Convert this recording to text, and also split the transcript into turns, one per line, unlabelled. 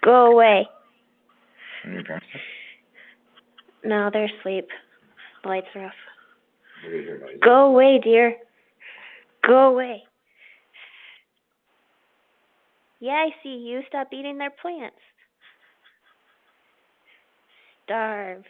Go away.
And your parents?
No, they're asleep. The lights are off.
What is your noise?
Go away, dear. Go away. Yeah, I see you. Stop eating their plants. Starve.